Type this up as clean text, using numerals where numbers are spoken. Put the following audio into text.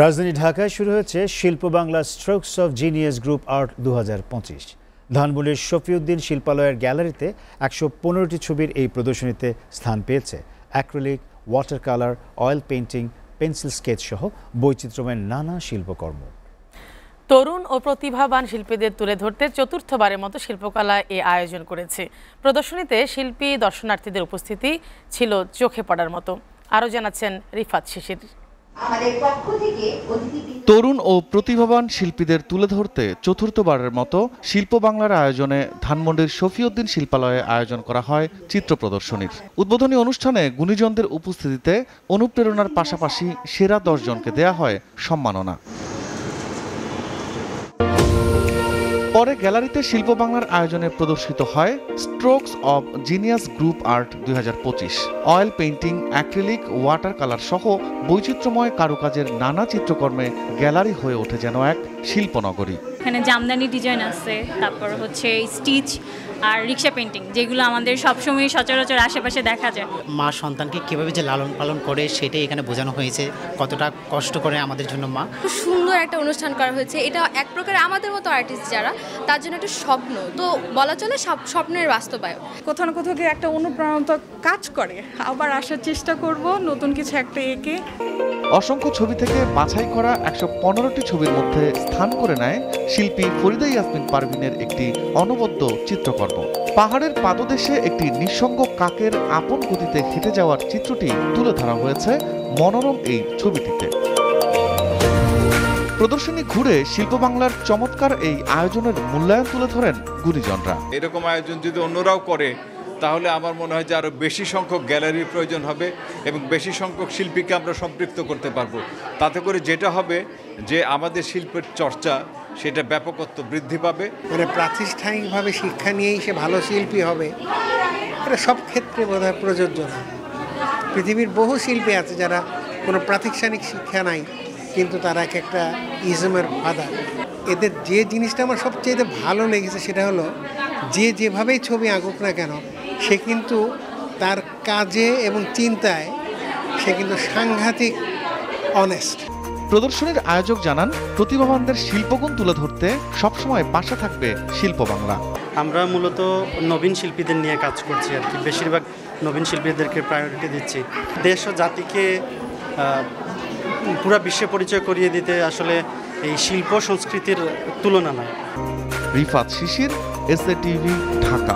রাজধানী ঢাকায় শুরু হয়েছে শিল্প Bangla strokes of genius group art 2025। ধানমন্ডির শফিউদ্দিন শিল্পালয়ের গ্যালারিতে ১১৫টি ছবির এই প্রদর্শনীতে স্থান পেয়েছে acrylic, water colour, oil painting, pencil sketch সহ বৈচিত্র্যময় নানা শিল্পকর্ম। তরুণ ও প্রতিভাবান শিল্পীদের তুলে ধরতে চতুর্থবারের মতো শিল্পকলা এ আয়োজন করেছে। প্রদর্শনীতে শিল্পী দর্শনার্থীদের উপস্থিতি ছিল চোখে পড়ার মতো। আরও জানাচ্ছেন রিফাত শিশির। তরুণ ও প্রতিভাবান শিল্পীদের তুলে ধরতে চতুর্থবারের মতো শিল্প বাংলার আয়োজনে ধানমন্ডির শফিউদ্দিন শিল্পালয়ে আয়োজন করা হয় চিত্র প্রদর্শনীর। উদ্বোধনী অনুষ্ঠানে গুণীজনদের উপস্থিতিতে অনুপ্রেরণার পাশাপাশি সেরা 10 জনকে দেয়া হয় সম্মাননা। পরে গ্যালারিতে শিল্প বাংলার আয়োজনে প্রদর্শিত হয় strokes of genius group art 2025। Oil painting, acrylic, water colour সহ বৈচিত্র্যময় কারুকাজের নানা চিত্রকর্মে গ্যালারি হয়ে ওঠে যেন এক শিল্পনগরী। এখানে জামদানি ডিজাইন আছে, তারপর হচ্ছে স্টিচ আর রিক্সা পেইন্টিং, যেগুলো আমাদের সবসময় সচরাচর আশেপাশে দেখা যায়। মা সন্তানকে কিভাবে যে লালন পালন করে সেটাই এখানে বোঝানো হয়েছে, কতটা কষ্ট করে আমাদের জন্য মা। খুব সুন্দর একটা অনুষ্ঠান করা হয়েছে। এটা এক প্রকার আমাদের মতো আর্টিস্ট যারা, তার জন্য একটা স্বপ্ন, তো বলা চলে স্বপ্নের বাস্তবায়ন। কোথাও না কোথাও একটা অনুপ্রেরণা কাজ করে, আবার আসার চেষ্টা করব নতুন কিছু একটা এঁকে। অসংখ্য ছবি থেকে বাছাই করা ১১৫টি ছবির মধ্যে স্থান করে নেয় শিল্পী ফরিদা ইয়াসমিন পারভিনের একটি অনবদ্য চিত্রকর্ম। পাহাড়ের পাদদেশে একটি নিঃসঙ্গ কাকের আপন গতিতে হেঁটে যাওয়ার চিত্রটি তুলে ধরা হয়েছে মনোরম এই ছবিটিতে। প্রদর্শনী ঘুরে শিল্প বাংলার চমৎকার এই আয়োজনের মূল্যায়ন তুলে ধরেন গুণীজনরা। এরকম আয়োজন যদি অন্যরাও করে তাহলে আমার মনে হয় যে আরও বেশি সংখ্যক গ্যালারির প্রয়োজন হবে এবং বেশি সংখ্যক শিল্পীকে আমরা সম্পৃক্ত করতে পারবো। তাতে করে যেটা হবে যে আমাদের শিল্পের চর্চা সেটা ব্যাপকত্ব বৃদ্ধি পাবে। মানে প্রাতিষ্ঠানিকভাবে শিক্ষা নিয়েই সে ভালো শিল্পী হবে, এটা সব ক্ষেত্রে বোধহয় প্রযোজ্য না। পৃথিবীর বহু শিল্পী আছে যারা কোনো প্রাতিষ্ঠানিক শিক্ষা নাই, কিন্তু তারা একটা ইজমের ফাদার। এদের যে জিনিসটা আমার সবচেয়ে ভালো লেগেছে সেটা হলো যে যেভাবেই ছবি আঁকুক না কেন, সে কিন্তু তার কাজে এবং চিন্তায় সে কিন্তু সাংঘাতিক অনেস্ট। প্রদর্শনীর আয়োজক জানান, প্রতিভাবানদের শিল্পগুণ তুলে ধরতে সবসময় পাশে থাকবে শিল্প বাংলা। আমরা মূলত নবীন শিল্পীদের নিয়ে কাজ করছি আর কি, বেশিরভাগ নবীন শিল্পীদেরকে প্রায়োরিটি দিচ্ছি। দেশ ও জাতিকে পুরো বিশ্বে পরিচয় করিয়ে দিতে আসলে এই শিল্প সংস্কৃতির তুলনা নাই। রিফাত শিশির, এসএ টিভি, ঢাকা।